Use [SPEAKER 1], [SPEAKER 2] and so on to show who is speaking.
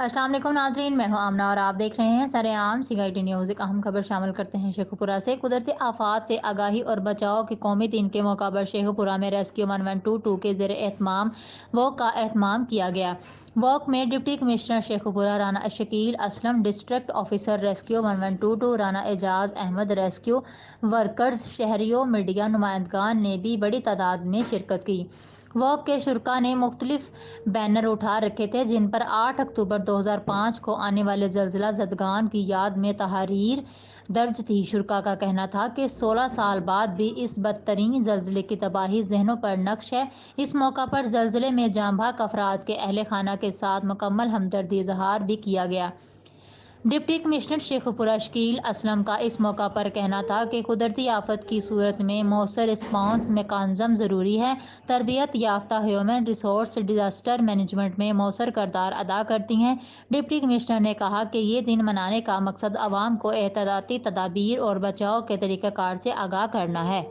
[SPEAKER 1] السلام علیکم ناظرین، میں ہوں آمنہ اور آپ دیکھ رہے ہیں سرعام CIT نیوز۔ ایک اہم خبر شامل کرتے ہیں شیخو پورہ سے۔ قدرتی آفات سے آگاہی اور بچاؤ کے قومی دن کے موقع پر شیخو پورہ میں ریسکیو 1122 کے زیر اہتمام واک کا اہتمام کیا گیا۔ واک میں deputy commissioner Sheikhupura Rana Shakeel Aslam, district officer rescue 1122 Rana Ijaz Ahmed, rescue workers, شہریوں، میڈیا نمائندگان نے بھی بڑی تعداد میں شرکت کی۔ واک کے شرکاء نے مختلف بینر اٹھا رکھے تھے جن پر 8 اکتوبر 2005 کو آنے والے زلزلہ زدگان کی یاد میں تحریر درج تھی۔ شرکاء کا کہنا تھا کہ 16 سال بعد بھی اس بدترین زلزلے کی تباہی ذہنوں پر نقش ہے۔ اس موقع پر زلزلے میں جاں بحق افراد کے اہل خانہ کے ساتھ مکمل ہمدردی اظہار بھی کیا گیا۔ ڈپٹی کمشنر شیخو پورہ شکیل اسلم کا اس موقع پر کہنا تھا کہ قدرتی آفت کی صورت میں مؤثر رسپانس میکانزم ضروری ہے۔ تربیت یافتہ ہیومن ریسورس ڈیزاسٹر مینجمنٹ میں مؤثر کردار ادا کرتی ہیں۔ ڈپٹی کمشنر نے کہا کہ یہ دن منانے کا مقصد عوام کو احتیاطی تدابیر اور بچاؤ کے طریقہ کار سے آگاہ کرنا ہے۔